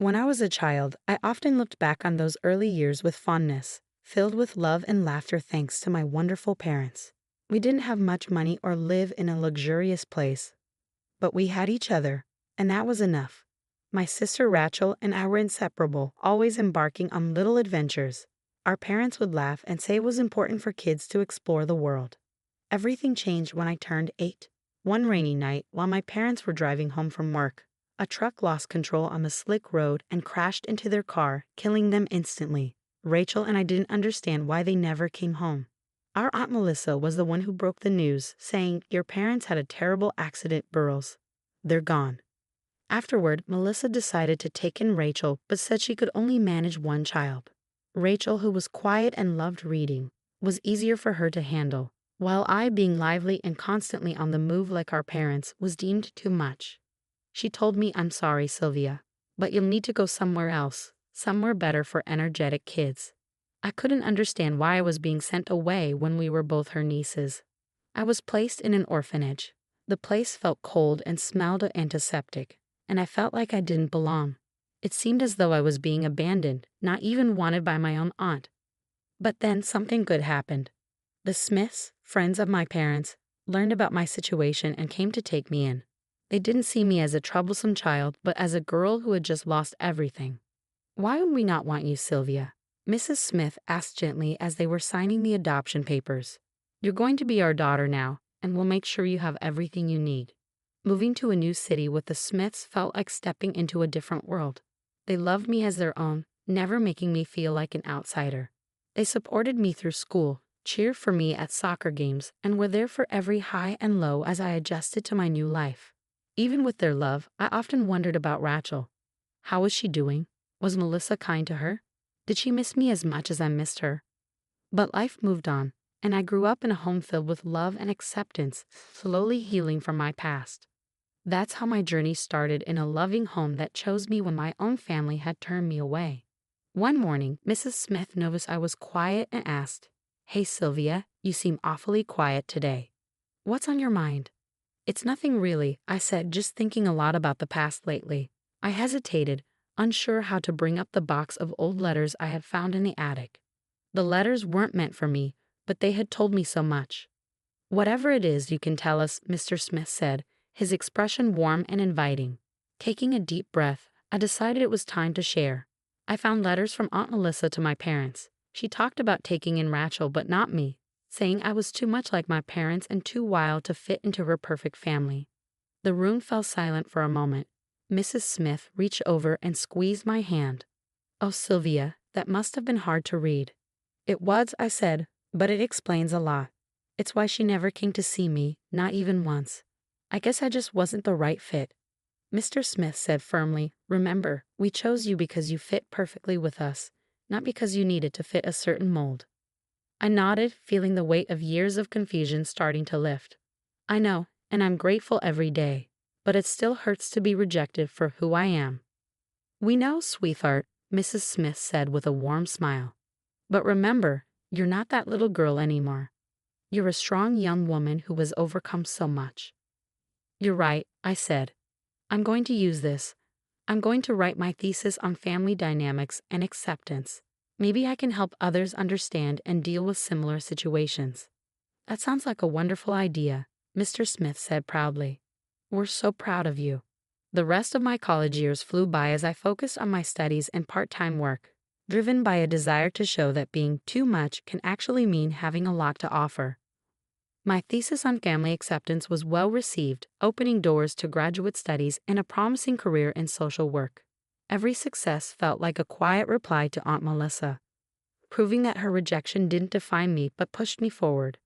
When I was a child, I often looked back on those early years with fondness, filled with love and laughter thanks to my wonderful parents. We didn't have much money or live in a luxurious place, but we had each other, and that was enough. My sister Rachel and I were inseparable, always embarking on little adventures. Our parents would laugh and say it was important for kids to explore the world. Everything changed when I turned 8. One rainy night, while my parents were driving home from work, a truck lost control on the slick road and crashed into their car, killing them instantly. Rachel and I didn't understand why they never came home. Our Aunt Melissa was the one who broke the news, saying, "Your parents had a terrible accident, Burrows. They're gone." Afterward, Melissa decided to take in Rachel, but said she could only manage one child. Rachel, who was quiet and loved reading, was easier for her to handle, while I, being lively and constantly on the move like our parents, was deemed too much. She told me, "I'm sorry, Sylvia, but you'll need to go somewhere else, somewhere better for energetic kids." I couldn't understand why I was being sent away when we were both her nieces. I was placed in an orphanage. The place felt cold and smelled of antiseptic, and I felt like I didn't belong. It seemed as though I was being abandoned, not even wanted by my own aunt. But then something good happened. The Smiths, friends of my parents, learned about my situation and came to take me in. They didn't see me as a troublesome child, but as a girl who had just lost everything. "Why would we not want you, Sylvia?" Mrs. Smith asked gently as they were signing the adoption papers. "You're going to be our daughter now, and we'll make sure you have everything you need." Moving to a new city with the Smiths felt like stepping into a different world. They loved me as their own, never making me feel like an outsider. They supported me through school, cheered for me at soccer games, and were there for every high and low as I adjusted to my new life. Even with their love, I often wondered about Rachel. How was she doing? Was Melissa kind to her? Did she miss me as much as I missed her? But life moved on, and I grew up in a home filled with love and acceptance, slowly healing from my past. That's how my journey started, in a loving home that chose me when my own family had turned me away. One morning, Mrs. Smith noticed I was quiet and asked, "Hey Sylvia, you seem awfully quiet today. What's on your mind?" "It's nothing really," I said, "just thinking a lot about the past lately." I hesitated, unsure how to bring up the box of old letters I had found in the attic. The letters weren't meant for me, but they had told me so much. "Whatever it is, you can tell us," Mr. Smith said, his expression warm and inviting. Taking a deep breath, I decided it was time to share. I found letters from Aunt Melissa to my parents. She talked about taking in Rachel, but not me, saying I was too much like my parents and too wild to fit into her perfect family. The room fell silent for a moment. Mrs. Smith reached over and squeezed my hand. "Oh, Sylvia, that must have been hard to read." "It was," I said, "but it explains a lot. It's why she never came to see me, not even once. I guess I just wasn't the right fit." Mr. Smith said firmly, "Remember, we chose you because you fit perfectly with us, not because you needed to fit a certain mold." I nodded, feeling the weight of years of confusion starting to lift. "I know, and I'm grateful every day, but it still hurts to be rejected for who I am." "We know, sweetheart," Mrs. Smith said with a warm smile. "But remember, you're not that little girl anymore. You're a strong young woman who has overcome so much." "You're right," I said. "I'm going to use this. I'm going to write my thesis on family dynamics and acceptance. Maybe I can help others understand and deal with similar situations." "That sounds like a wonderful idea," Mr. Smith said proudly. "We're so proud of you." The rest of my college years flew by as I focused on my studies and part-time work, driven by a desire to show that being too much can actually mean having a lot to offer. My thesis on family acceptance was well received, opening doors to graduate studies and a promising career in social work. Every success felt like a quiet reply to Aunt Melissa, proving that her rejection didn't define me but pushed me forward.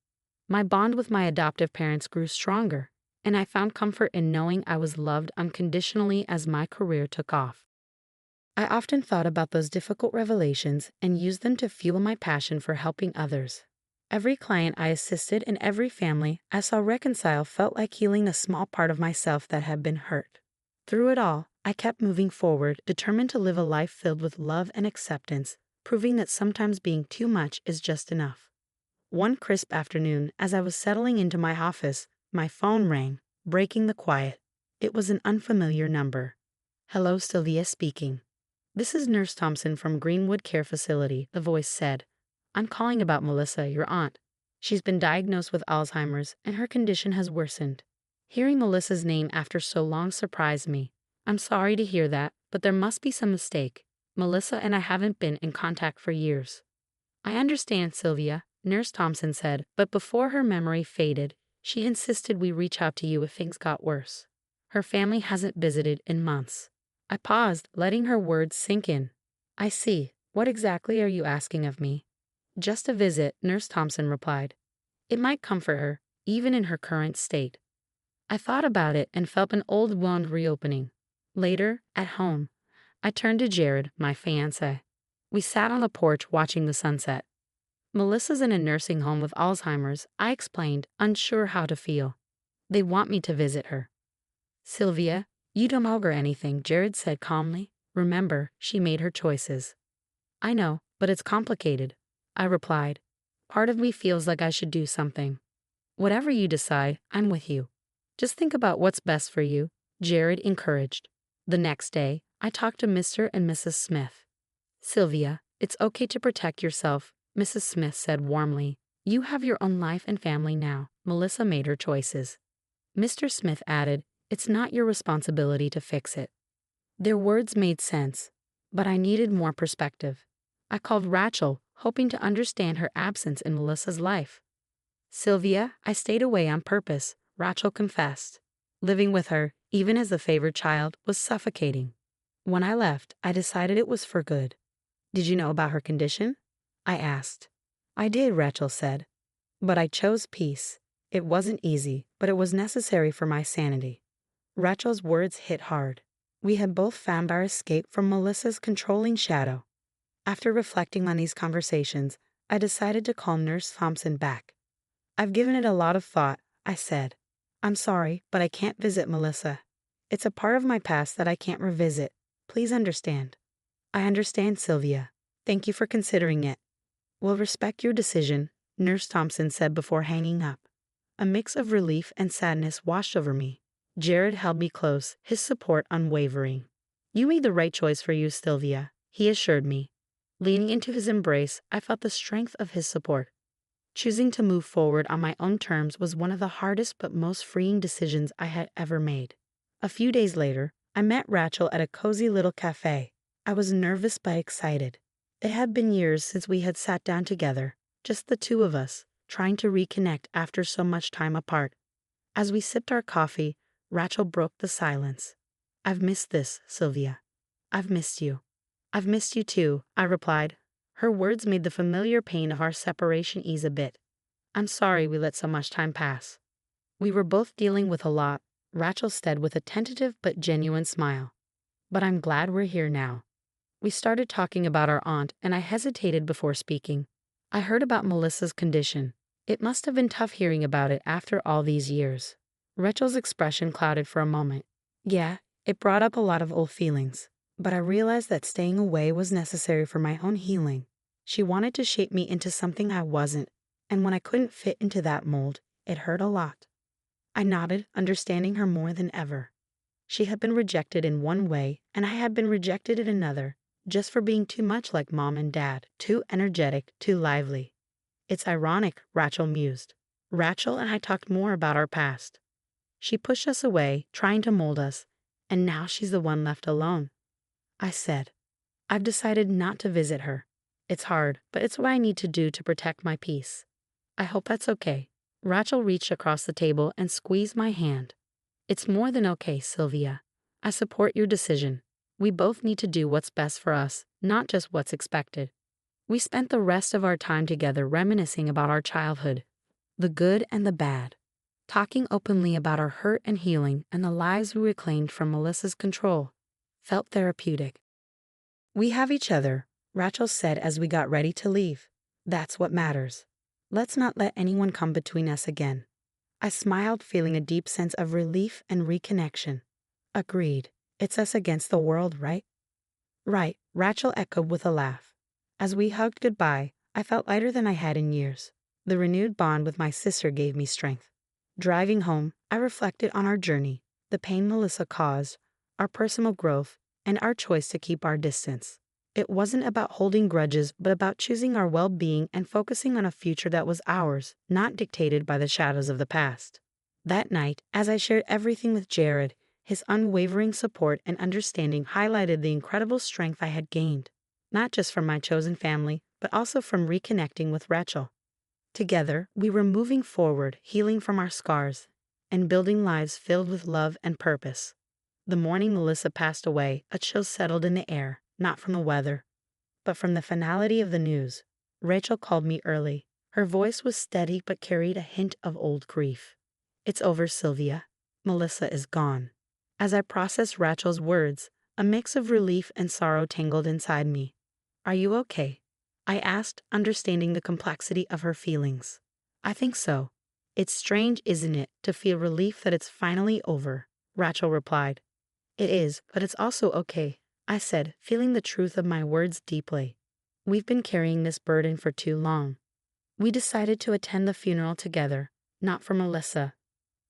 My bond with my adoptive parents grew stronger, and I found comfort in knowing I was loved unconditionally as my career took off. I often thought about those difficult revelations and used them to fuel my passion for helping others. Every client I assisted and every family I saw reconcile felt like healing a small part of myself that had been hurt. Through it all, I kept moving forward, determined to live a life filled with love and acceptance, proving that sometimes being too much is just enough. One crisp afternoon, as I was settling into my office, my phone rang, breaking the quiet. It was an unfamiliar number. "Hello, Sylvia speaking." This is Nurse Thompson from Greenwood Care Facility, the voice said. I'm calling about Melissa, your aunt. She's been diagnosed with Alzheimer's, and her condition has worsened. Hearing Melissa's name after so long surprised me. I'm sorry to hear that, but there must be some mistake. Melissa and I haven't been in contact for years. I understand, Sylvia, Nurse Thompson said, but before her memory faded, she insisted we reach out to you if things got worse. Her family hasn't visited in months. I paused, letting her words sink in. I see. What exactly are you asking of me? Just a visit, Nurse Thompson replied. It might comfort her, even in her current state. I thought about it and felt an old wound reopening. Later, at home, I turned to Jared, my fiancé. We sat on the porch watching the sunset. Melissa's in a nursing home with Alzheimer's, I explained, unsure how to feel. They want me to visit her. Sylvia, you don't owe her anything, Jared said calmly. Remember, she made her choices. I know, but it's complicated, I replied. Part of me feels like I should do something. Whatever you decide, I'm with you. Just think about what's best for you, Jared encouraged. The next day, I talked to Mr. and Mrs. Smith. Sylvia, it's okay to protect yourself, Mrs. Smith said warmly. You have your own life and family now. Melissa made her choices. Mr. Smith added, it's not your responsibility to fix it. Their words made sense, but I needed more perspective. I called Rachel, hoping to understand her absence in Melissa's life. Sylvia, I stayed away on purpose, Rachel confessed. Living with her, even as the favored child, was suffocating. When I left, I decided it was for good. Did you know about her condition? I asked. I did, Rachel said. But I chose peace. It wasn't easy, but it was necessary for my sanity. Rachel's words hit hard. We had both found our escape from Melissa's controlling shadow. After reflecting on these conversations, I decided to call Nurse Thompson back. I've given it a lot of thought, I said. I'm sorry, but I can't visit Melissa. It's a part of my past that I can't revisit. Please understand. I understand, Sylvia. Thank you for considering it. We'll respect your decision, Nurse Thompson said before hanging up. A mix of relief and sadness washed over me. Jared held me close, his support unwavering. You made the right choice for you, Sylvia, he assured me. Leaning into his embrace, I felt the strength of his support. Choosing to move forward on my own terms was one of the hardest but most freeing decisions I had ever made. A few days later, I met Rachel at a cozy little cafe. I was nervous but excited. It had been years since we had sat down together, just the two of us, trying to reconnect after so much time apart. As we sipped our coffee, Rachel broke the silence. I've missed this, Sylvia. I've missed you. I've missed you too, I replied. Her words made the familiar pain of our separation ease a bit. I'm sorry we let so much time pass. We were both dealing with a lot, Rachel said with a tentative but genuine smile. But I'm glad we're here now. We started talking about our aunt, and I hesitated before speaking. I heard about Melissa's condition. It must have been tough hearing about it after all these years. Rachel's expression clouded for a moment. Yeah, it brought up a lot of old feelings, but I realized that staying away was necessary for my own healing. She wanted to shape me into something I wasn't, and when I couldn't fit into that mold, it hurt a lot. I nodded, understanding her more than ever. She had been rejected in one way, and I had been rejected in another, just for being too much like Mom and Dad, too energetic, too lively. It's ironic, Rachel mused. Rachel and I talked more about our past. She pushed us away, trying to mold us, and now she's the one left alone. I said, I've decided not to visit her. It's hard, but it's what I need to do to protect my peace. I hope that's okay. Rachel reached across the table and squeezed my hand. It's more than okay, Sylvia. I support your decision. We both need to do what's best for us, not just what's expected. We spent the rest of our time together reminiscing about our childhood, the good and the bad, talking openly about our hurt and healing and the lives we reclaimed from Melissa's control. Felt therapeutic. We have each other, Rachel said as we got ready to leave. That's what matters. Let's not let anyone come between us again. I smiled, feeling a deep sense of relief and reconnection. Agreed. It's us against the world, right? Right, Rachel echoed with a laugh. As we hugged goodbye, I felt lighter than I had in years. The renewed bond with my sister gave me strength. Driving home, I reflected on our journey, the pain Melissa caused, our personal growth, and our choice to keep our distance. It wasn't about holding grudges, but about choosing our well-being and focusing on a future that was ours, not dictated by the shadows of the past. That night, as I shared everything with Jared, his unwavering support and understanding highlighted the incredible strength I had gained, not just from my chosen family, but also from reconnecting with Rachel. Together, we were moving forward, healing from our scars, and building lives filled with love and purpose. The morning Melissa passed away, a chill settled in the air, not from the weather, but from the finality of the news. Rachel called me early. Her voice was steady but carried a hint of old grief. "It's over, Sylvia. Melissa is gone." As I processed Rachel's words, a mix of relief and sorrow tangled inside me. "Are you okay?" I asked, understanding the complexity of her feelings. "I think so. It's strange, isn't it, to feel relief that it's finally over," Rachel replied. "It is, but it's also okay," I said, feeling the truth of my words deeply. "We've been carrying this burden for too long." We decided to attend the funeral together, not for Melissa,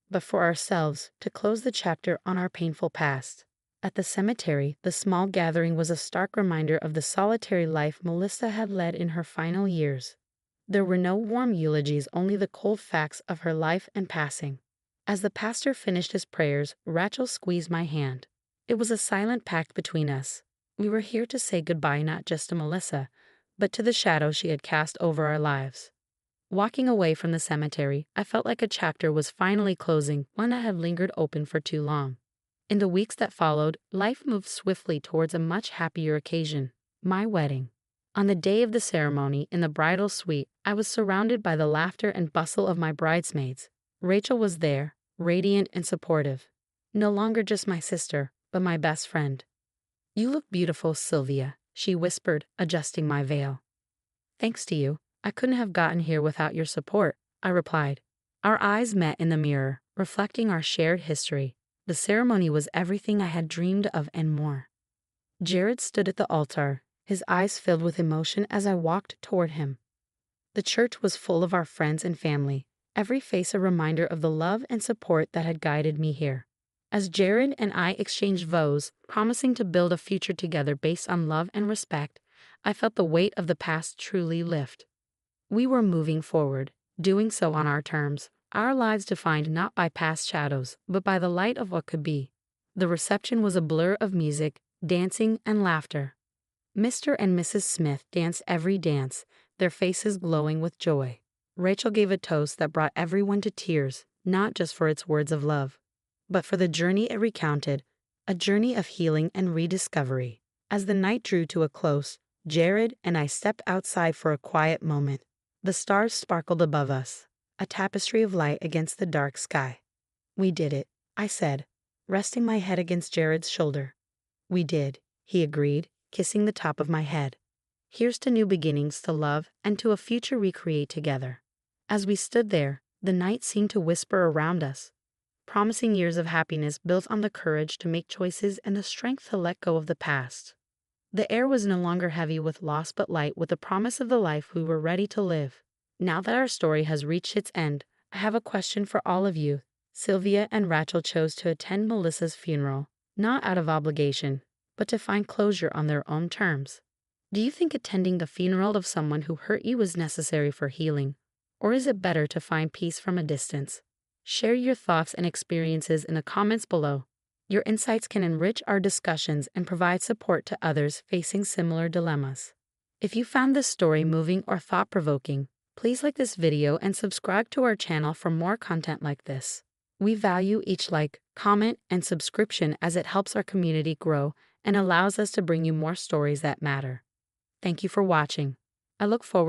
but for ourselves, to close the chapter on our painful past. At the cemetery, the small gathering was a stark reminder of the solitary life Melissa had led in her final years. There were no warm eulogies, only the cold facts of her life and passing. As the pastor finished his prayers, Rachel squeezed my hand. It was a silent pact between us. We were here to say goodbye not just to Melissa, but to the shadow she had cast over our lives. Walking away from the cemetery, I felt like a chapter was finally closing, one that had lingered open for too long. In the weeks that followed, life moved swiftly towards a much happier occasion: my wedding. On the day of the ceremony, in the bridal suite, I was surrounded by the laughter and bustle of my bridesmaids. Rachel was there, radiant and supportive. No longer just my sister, but my best friend. "You look beautiful, Sylvia," she whispered, adjusting my veil. "Thanks to you. I couldn't have gotten here without your support," I replied. Our eyes met in the mirror, reflecting our shared history. The ceremony was everything I had dreamed of and more. Jared stood at the altar, his eyes filled with emotion as I walked toward him. The church was full of our friends and family, every face a reminder of the love and support that had guided me here. As Jared and I exchanged vows, promising to build a future together based on love and respect, I felt the weight of the past truly lift. We were moving forward, doing so on our terms, our lives defined not by past shadows, but by the light of what could be. The reception was a blur of music, dancing, and laughter. Mr. and Mrs. Smith danced every dance, their faces glowing with joy. Rachel gave a toast that brought everyone to tears, not just for its words of love, but for the journey it recounted, a journey of healing and rediscovery. As the night drew to a close, Jared and I stepped outside for a quiet moment. The stars sparkled above us, a tapestry of light against the dark sky. "We did it," I said, resting my head against Jared's shoulder. "We did," he agreed, kissing the top of my head. "Here's to new beginnings, to love, and to a future we create together." As we stood there, the night seemed to whisper around us, promising years of happiness built on the courage to make choices and the strength to let go of the past. The air was no longer heavy with loss but light with the promise of the life we were ready to live. Now that our story has reached its end, I have a question for all of you. Sylvia and Rachel chose to attend Melissa's funeral, not out of obligation, but to find closure on their own terms. Do you think attending the funeral of someone who hurt you is necessary for healing, or is it better to find peace from a distance? Share your thoughts and experiences in the comments below. Your insights can enrich our discussions and provide support to others facing similar dilemmas. If you found this story moving or thought-provoking, please like this video and subscribe to our channel for more content like this. We value each like, comment, and subscription as it helps our community grow and allows us to bring you more stories that matter. Thank you for watching. I look forward